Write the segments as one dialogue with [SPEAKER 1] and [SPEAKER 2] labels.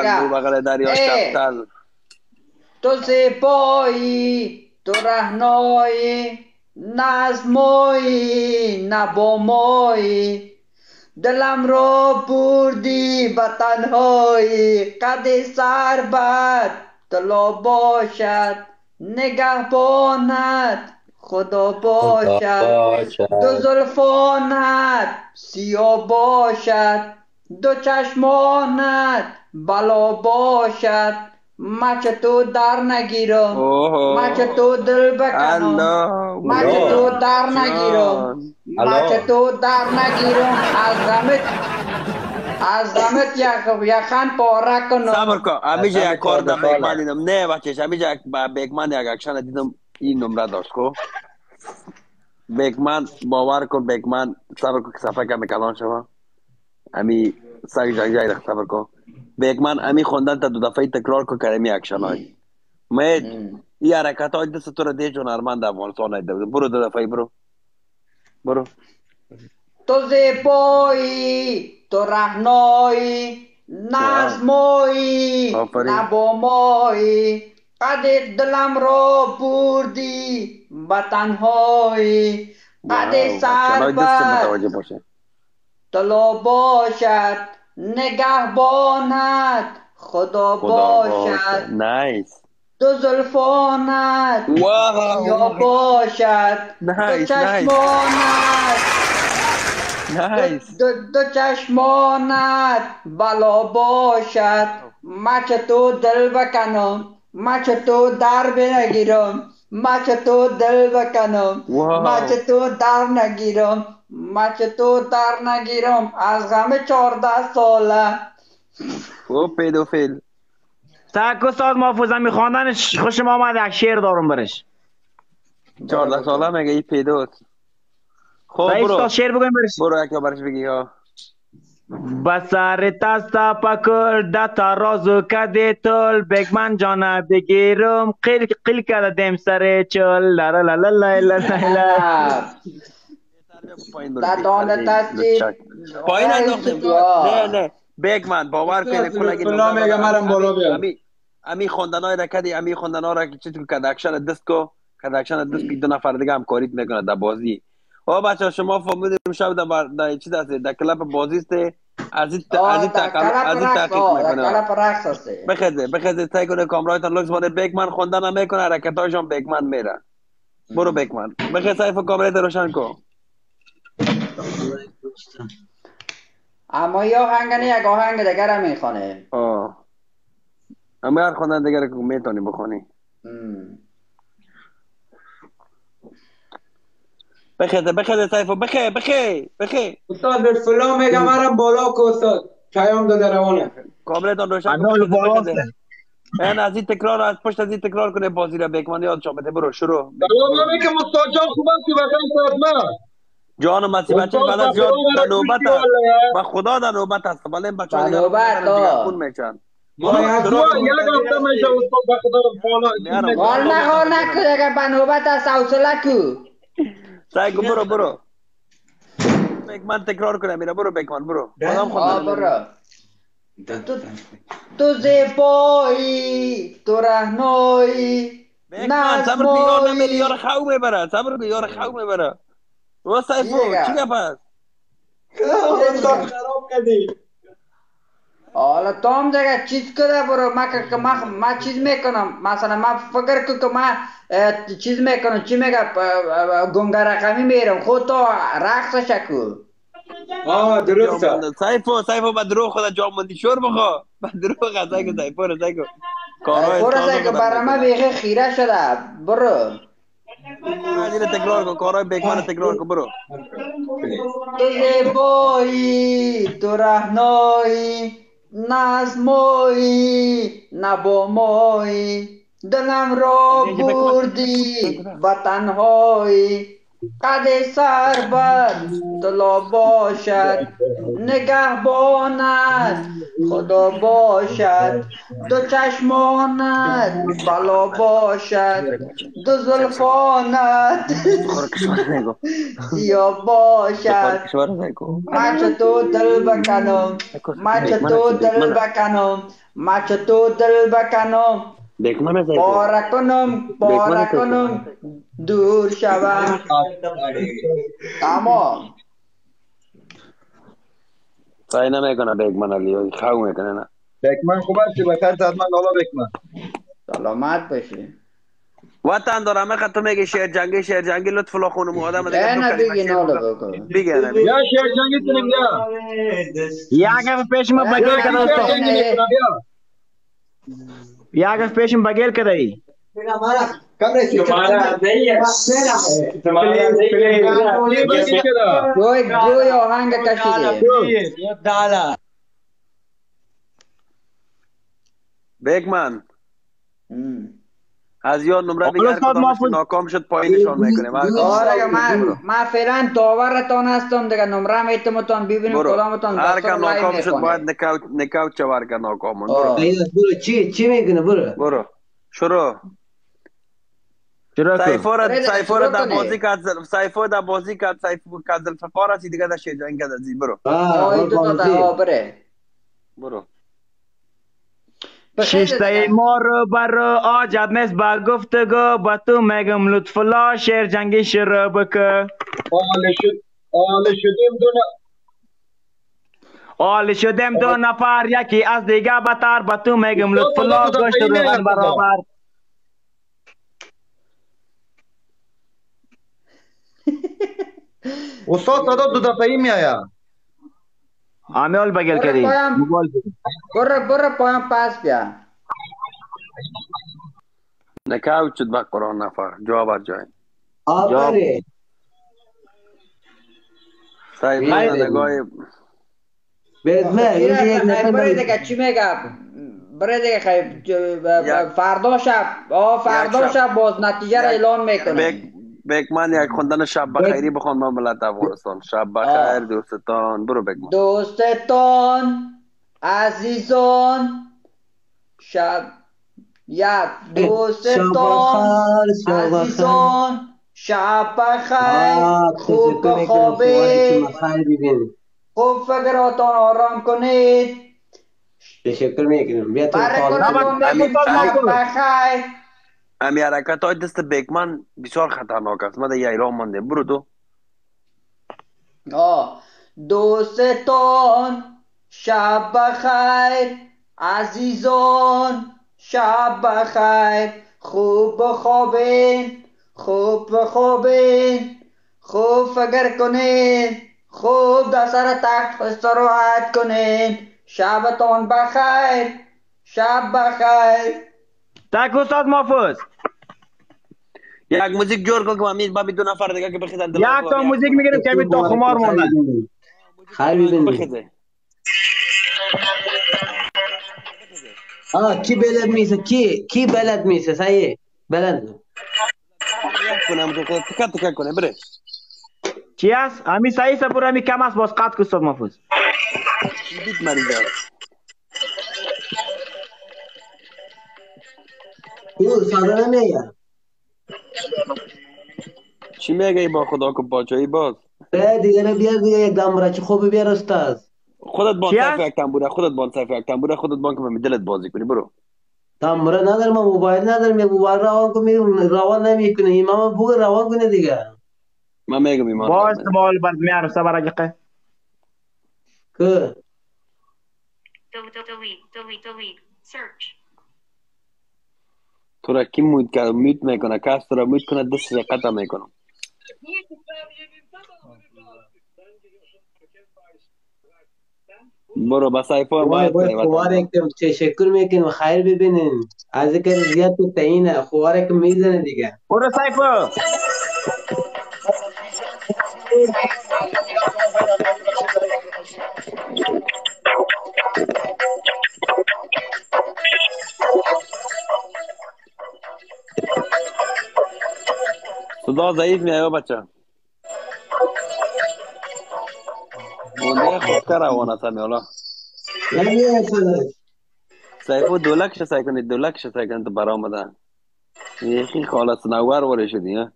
[SPEAKER 1] رو بغل دریا شفتل.
[SPEAKER 2] تو زیبایی، تو رهنایی، نه از مایی نه با مایی، دلم را بردی به تنهایی. قد سربت طلا باشد، نگهبانت خدا
[SPEAKER 3] خدا
[SPEAKER 2] باشد. دو
[SPEAKER 3] باشد.
[SPEAKER 2] زلفانت سیاه باشد، دو چشمانت بلا باشد. من چه تو در نگیرم، من چه تو دل بکنم،
[SPEAKER 1] الله
[SPEAKER 2] من چه تو
[SPEAKER 3] الله
[SPEAKER 2] در نگیرم،
[SPEAKER 1] جان.
[SPEAKER 2] من چه
[SPEAKER 3] الله
[SPEAKER 2] تو در نگیرم. از غمت یخن پاره
[SPEAKER 1] صبر
[SPEAKER 2] کنم.
[SPEAKER 1] کن
[SPEAKER 3] از
[SPEAKER 1] همیشه
[SPEAKER 3] غم
[SPEAKER 1] یک کار
[SPEAKER 3] 14
[SPEAKER 1] در بیگمن
[SPEAKER 3] ساله.
[SPEAKER 1] دیدم. نه بچهش همیشه یک بیگمن یک اکشن دیدم. این نمره داشت کو بیگمن. باور کن بیگمن صبر کن که صفحه کمی کلان شوه. امی سگ جنگ جای رخ صبر کن. بیگمن امی خوندن تا دو دفعه تکرار کن که امی اکشن های مید این حرکت های دست تو را دیج هنرمند افغانستان های دو. برو دو دفعه برو.
[SPEAKER 2] تو زیبایی، تو رهنایی، نه
[SPEAKER 1] واو
[SPEAKER 2] از مایی نه
[SPEAKER 1] آفرین.
[SPEAKER 2] با مایی، قد دلم را بردی به تنهایی. قد
[SPEAKER 1] واو اکشن های دست
[SPEAKER 2] سربت
[SPEAKER 1] متوجه باشه.
[SPEAKER 2] طلا باشد، نگهبانت خدا
[SPEAKER 1] خدا باشه.
[SPEAKER 2] باشد.
[SPEAKER 1] نایس.
[SPEAKER 2] دو زلفانت سیاه
[SPEAKER 1] واو
[SPEAKER 2] باشد، دو
[SPEAKER 1] نایس.
[SPEAKER 2] چشمانت
[SPEAKER 1] نایس.
[SPEAKER 2] دو چشمانت بلا باشد. من چه تو دل بکنم، من چه تو در بنگیرم، من چه تو دل بکنم، من چه
[SPEAKER 1] واو
[SPEAKER 2] تو در نگیرم، من چه تو در نگیرم. از غم 14 ساله.
[SPEAKER 1] او پیدوفیل.
[SPEAKER 4] تک استاد محفوظ میخواندنش خوشم آمد. یک شعر دارم برش.
[SPEAKER 1] 14 ساله میگه این پیدوست. خب
[SPEAKER 4] رئیس استاد
[SPEAKER 1] برو.
[SPEAKER 4] شعر بگویم برش.
[SPEAKER 1] برو یک برش بگی ها.
[SPEAKER 4] بسر تستا پکر ده ترازو کده تل بگمن جانه بگیرم قیل قیل کده دیم سر چل لا لا لا لا لا لا لا لا.
[SPEAKER 1] پایین برو
[SPEAKER 2] در
[SPEAKER 1] بی
[SPEAKER 2] دانه
[SPEAKER 1] تربیه
[SPEAKER 2] تستی
[SPEAKER 1] لچک. پایین
[SPEAKER 2] یوسف
[SPEAKER 1] انداختیم. نه
[SPEAKER 2] یا
[SPEAKER 1] نه بیگ من باور کنی کل اگه
[SPEAKER 5] فلا
[SPEAKER 1] نمره
[SPEAKER 5] میگه
[SPEAKER 1] داده
[SPEAKER 5] مرم بالا بیار.
[SPEAKER 1] امی خوندنای را کدی امی خوندنا را که چیز که اکشن دست کو که اکشن دست که دو نفر دیگه هم کاریت میکنه در بازی. او بچه شما فهمیدیم شب در چیز است در کلاب بازی است.
[SPEAKER 2] در کلپ
[SPEAKER 1] از این
[SPEAKER 2] رقص،
[SPEAKER 1] تحقیق
[SPEAKER 2] در
[SPEAKER 1] میکنه.
[SPEAKER 2] کلپ رقص هستی.
[SPEAKER 1] بخزه سعی کنه کامرایتان لوکس بده بیگمن خوندن هم میکنه حرکتاش هم بیگمن میره. برو بیگمن بخیر سایف کامرایت روشن کو.
[SPEAKER 2] اما یا آهنگنی یک آهنگ دیگر هم میخوانه.
[SPEAKER 1] اما هر خوندن دیگر که میتونی بخونی. بخیر سایفو بخیر.
[SPEAKER 5] استاد به فلا میگه مرم بالا که استاد پیام داده روانه.
[SPEAKER 1] کامرایتان روشن کو.
[SPEAKER 4] اندال بالاست.
[SPEAKER 1] این از این تکرار از پشت از این تکرار کنه بازی را بیگمن یاد شو بده. برو شروع.
[SPEAKER 5] سلام علیکم استاد جان، خوب هستی؟ بخیر صحبت.
[SPEAKER 1] جان مسی بچه
[SPEAKER 5] استاد
[SPEAKER 1] بعد از
[SPEAKER 5] بخدا
[SPEAKER 1] جان در
[SPEAKER 5] مرا
[SPEAKER 1] نوبت
[SPEAKER 5] کشتی
[SPEAKER 1] است.
[SPEAKER 5] والله.
[SPEAKER 1] با خدا در نوبت است. ولی این بچه ها
[SPEAKER 2] به
[SPEAKER 1] دیگر
[SPEAKER 2] نوبت
[SPEAKER 1] اومدن جگرخون میشن.
[SPEAKER 5] ما
[SPEAKER 1] برو
[SPEAKER 5] یک
[SPEAKER 1] شروع
[SPEAKER 5] دو
[SPEAKER 1] کن.
[SPEAKER 5] یک هفته میشه استاد بخدا بالا چیز
[SPEAKER 1] میارم
[SPEAKER 5] میکنم.
[SPEAKER 2] غال
[SPEAKER 1] والا
[SPEAKER 2] نخور
[SPEAKER 1] متوجه
[SPEAKER 2] نکو دیگه، به نوبت است. حوصله کو.
[SPEAKER 1] سعی کن. برو بیگمن تکرار کنه میره. برو بیگمن برو. کدام خوندن میری؟
[SPEAKER 2] برو. تو زیبایی، تو رهنایی، نه
[SPEAKER 1] بیگمن
[SPEAKER 2] از
[SPEAKER 1] صبر کن یار نمیری یار
[SPEAKER 2] مایی.
[SPEAKER 1] خو میبره. صبر کن یار خو میبره. و
[SPEAKER 2] چی
[SPEAKER 1] سایفو چی
[SPEAKER 2] دیگه؟
[SPEAKER 1] گپ است؟
[SPEAKER 5] استاد خراب کردی.
[SPEAKER 2] حالا تو هم دیگه چیز کده برو. من چیز میکنم. مثلا من فکر که من چیز میکنم. چی میگه؟ گنگ رقمی میرم. خود تو رقص شکو.
[SPEAKER 5] درسته.
[SPEAKER 1] سایفو با دروغ خدا جامندی شور بخوا. با دروغ از که سایفو رو سایکو کارهای
[SPEAKER 2] پرسه
[SPEAKER 1] تازه
[SPEAKER 2] که
[SPEAKER 1] خودم
[SPEAKER 2] برای من
[SPEAKER 1] میکنه.
[SPEAKER 2] بیخی خیره شده. برو.
[SPEAKER 1] برو از این تکرار کن. کارهای بیگمن تکرار کن. برو.
[SPEAKER 2] تو زیبایی، تو رهنایی، نه از مایی نه با مایی، دلم را بردی به تنهایی. قد سربت طلا باشد، نگهبانت خدا باشد. دو چشمانت بلا باشد، دو زلفانت
[SPEAKER 1] بخور کشور نگو.
[SPEAKER 2] سیاه
[SPEAKER 1] بخور
[SPEAKER 2] باشد.
[SPEAKER 1] کشور نگو.
[SPEAKER 2] من چه تو دل بکنم، من چه
[SPEAKER 1] بیگمن است
[SPEAKER 2] تو دل
[SPEAKER 1] بیگمن است.
[SPEAKER 2] بکنم، ما چطور دل بکنم
[SPEAKER 1] بکمن از
[SPEAKER 2] پاره کنم دور شوم اما
[SPEAKER 1] سعی نمیکنه بکمن علی خو میکنه نه
[SPEAKER 3] بکمن خوب است بخیر حتما حالا بکمن
[SPEAKER 2] سلامت باشی
[SPEAKER 1] وطن دارم که تو میگی شعر جنگی لطف الله خانم آدم دیگه
[SPEAKER 2] نه
[SPEAKER 1] دو
[SPEAKER 2] نه
[SPEAKER 1] کلمه
[SPEAKER 2] بگی
[SPEAKER 1] شعر
[SPEAKER 2] ناله
[SPEAKER 1] بگو
[SPEAKER 2] بکن
[SPEAKER 1] بگی نه
[SPEAKER 3] یا شعر جنگی کنیم یا
[SPEAKER 4] یک گفت پیش ما بگیر که
[SPEAKER 3] شعر
[SPEAKER 4] دوستو
[SPEAKER 3] جنگی میکنم یا
[SPEAKER 4] یک گفت پیشم بگیر که دی
[SPEAKER 5] तुम्हारा नहीं है तुम्हारा नहीं
[SPEAKER 3] چی بگی کرا
[SPEAKER 2] گوی آهنگ کشیده
[SPEAKER 1] بکمن از یاد نمره بگی هر کدامش که ناکام شد پایینشان میکنیم
[SPEAKER 2] آره من فعلا داورتان هستم دیگه نمره میتمتان ببینیم
[SPEAKER 1] برو
[SPEAKER 2] کدامتان
[SPEAKER 1] هر که
[SPEAKER 2] دستور لای
[SPEAKER 1] ناکام شد باید
[SPEAKER 2] میکنه
[SPEAKER 1] نکاوت چوار که ناکامون برو
[SPEAKER 6] برو چی میکنه برو
[SPEAKER 1] برو شروع
[SPEAKER 4] چرا کو
[SPEAKER 1] سایفور در بازی کرد سایفور در بازی کرد سایفور کازل فقار هستی دیگه در شیر جنگ کرد زی برو
[SPEAKER 2] آی تو تا بره
[SPEAKER 1] برو
[SPEAKER 4] شیشته ما رو بر آجد نیست با گفتگو با تو میگم لطف الله شیر جنگی شروع بکه آل شدیم دو نفر یکی از دیگه بتر با تو میگم لطف الله گشت روغن برابر
[SPEAKER 3] استاد صدا دو دفعی می آیا
[SPEAKER 4] امیال بگل کردی
[SPEAKER 2] برو پایم پاس بیا
[SPEAKER 1] نکاوت شد با قرآن نفر جواب جای
[SPEAKER 6] آفرین
[SPEAKER 1] سایفور نگاه
[SPEAKER 6] برزمه اینجا یک نفر
[SPEAKER 2] برای دیگه چی میگه برای دیگه خیلی فردا شب باز نتیجه را اعلان میکنه
[SPEAKER 1] بکمن یک خوندن شب بخیری بخوان با ملت افغانستان شب بخیر دوستان برو بکمن
[SPEAKER 2] دوستان عزیزان شب دوستان عزیزان شب بخیر خوب بخوابید خوب فکراتان آرام کنید
[SPEAKER 6] تشکر میکنم بیا تو
[SPEAKER 2] شب بخیر
[SPEAKER 1] امی حرکت های دست بکمن بسیار خطرناک است ما در یه ایران مانده برو تو
[SPEAKER 2] دوستان شب بخیر عزیزان شب بخیر خوب بخوابین خوب فکر کنین خوب در سر تخت استراحت کنین شبتان بخیر شب بخیر
[SPEAKER 4] تک استاد محفوظ
[SPEAKER 1] یک موزیک جور کن که من با دو نفر دیگه که بخیزن
[SPEAKER 4] یک تا موزیک میگیریم که بید تا خمار مونه
[SPEAKER 6] خیلی ببینیم کی بلد میسه کی بلد میسه سایه بلد
[SPEAKER 1] تکه کنه بره
[SPEAKER 4] چی است؟ همی سعی سپور همی کم است باز قطع که استاد محفوظ
[SPEAKER 1] بیت مریض است
[SPEAKER 6] او ساده نمیگه
[SPEAKER 1] چی میگه با خدا که پاچایی باز
[SPEAKER 6] دیگه بیار دیگه یک دامراچی خوب بیار استاد
[SPEAKER 1] خودت بان صرف یک تنبوره خودت بان که من دلت بازی کنی برو
[SPEAKER 6] دامره ندارم من موبایل ندارم یک موبایل روان کنم روان نمیکنه ایمام بگو روان کنه دیگه
[SPEAKER 1] من میگم ایمان
[SPEAKER 4] با استعمال برد میارم سبر اجقه
[SPEAKER 6] که
[SPEAKER 1] تو را کی میوت میکنه کس تو را میوت کنه دست را قطع میکنم برو بس ایفون باید کنی
[SPEAKER 6] خواره که تشکر میکنیم خیر ببینین از که زیاد تو تایینه خواره که میزنه دیگه
[SPEAKER 4] برو سایفو
[SPEAKER 1] صدا ضعیف میایو بچه مونده خود که روانه سمی حالا سایفو دولکش سای کنید تو برآمده یکی خالص نوار وره شدی ها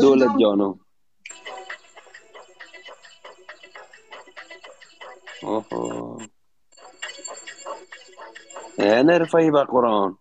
[SPEAKER 1] دولت جانو اوه نرفعی به قرآن.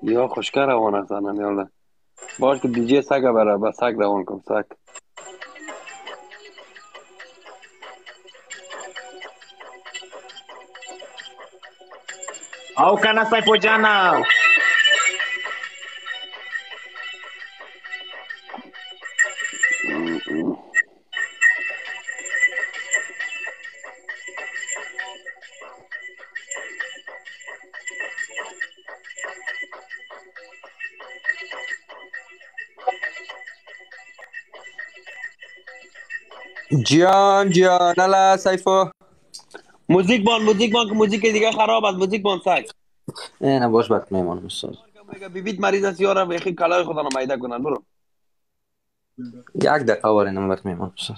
[SPEAKER 1] یا خوشکر روان است یالا باش که دیجی سگ بره با سگ روان کن سگ.
[SPEAKER 4] او کنه سیفو جانم.
[SPEAKER 7] جان الا سیفو.
[SPEAKER 1] موزیک بان که موزیک دیگه خراب است. موزیک بان سگ.
[SPEAKER 7] نه باش بات میمونم استاد.
[SPEAKER 1] میگه بیبیت مریض است یارم بخی کلای خودم میده کنن برو.
[SPEAKER 7] یک دقیقه وارینم بات میمونم استاد.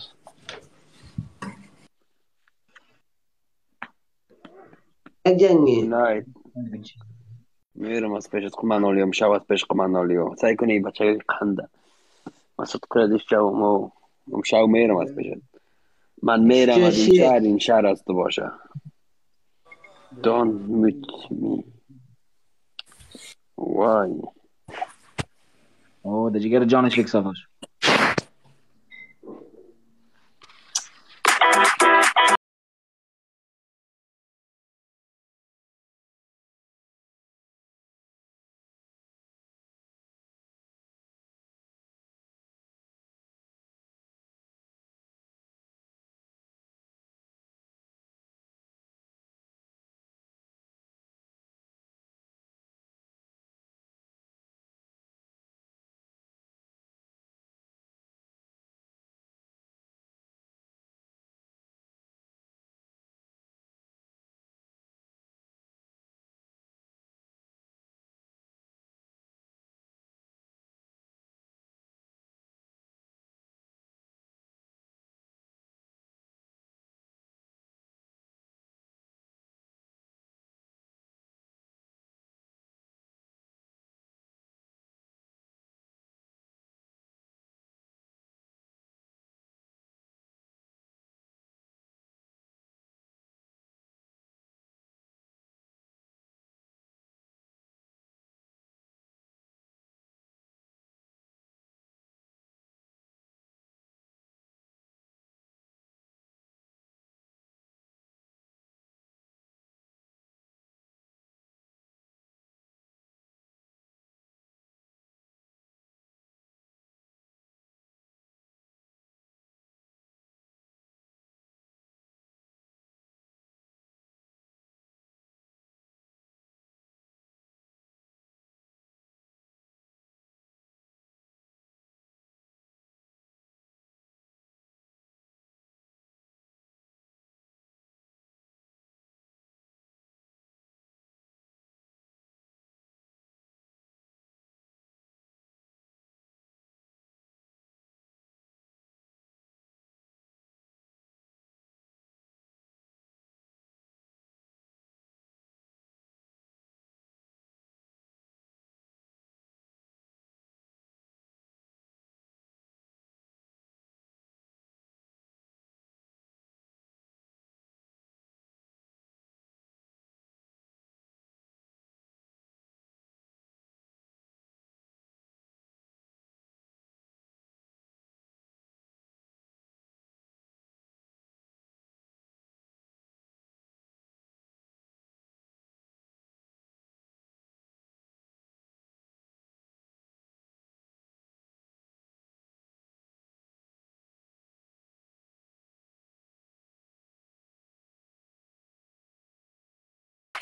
[SPEAKER 6] جنگی
[SPEAKER 1] نه میرم از پیش از قمنالیو شب از پیش قمنالیو سعی کنی بچه قنده مسعود کردیش شو مو شو میرم از پیش من میرم از
[SPEAKER 6] شوشی
[SPEAKER 1] این شهر از تو باشه. Don't mute me. وای
[SPEAKER 4] او ده جگر جانش بکسافش.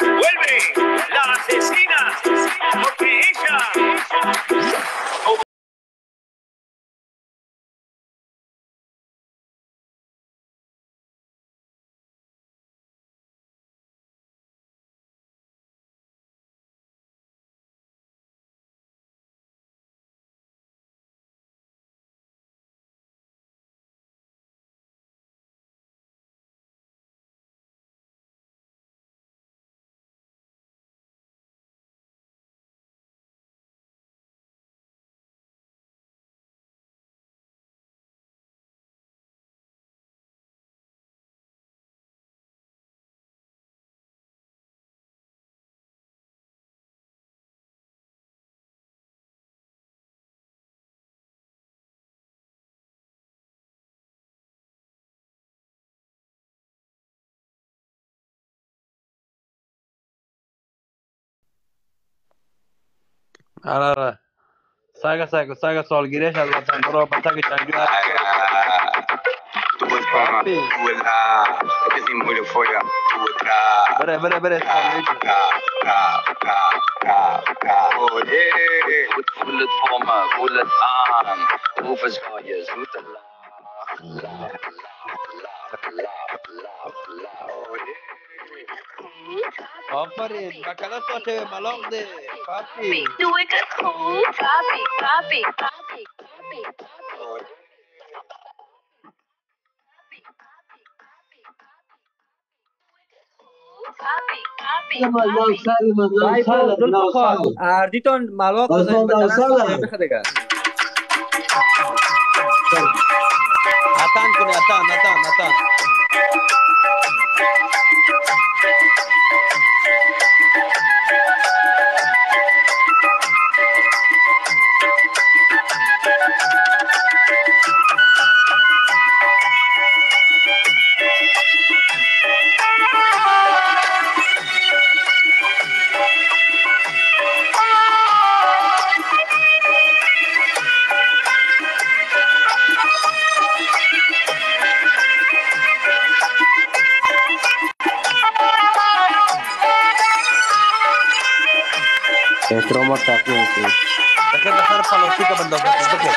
[SPEAKER 8] Vuelve la asesina, porque ella
[SPEAKER 1] آره ساگا سالگیرش از وطن برو با ساگ چنجو بره آفرین بکلا ساته ملاق ده پاپی
[SPEAKER 7] اردیتون ملاق بزنید به تلنت بخه دیگه
[SPEAKER 1] اتان کنی اتان
[SPEAKER 6] احترام تقدیم کنید.
[SPEAKER 1] بکر دفتر پلاستیک بنداز بکر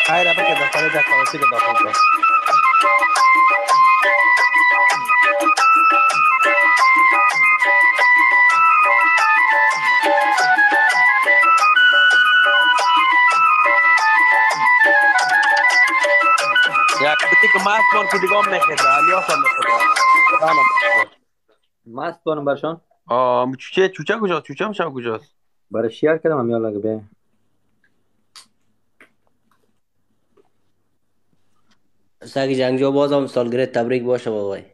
[SPEAKER 1] خیره بکر دفتر در پلاستیک داخل کن یک بتی که مست کن که دیگه هم نخیده الیاس هم نخیده
[SPEAKER 7] مست کنم برشان
[SPEAKER 1] چوچه کجاست چوچه میشم کجاست
[SPEAKER 7] برای شیر کردم هم یالا به
[SPEAKER 6] سگ جنگجو باز هم سالگرد تبریک باشه بابای.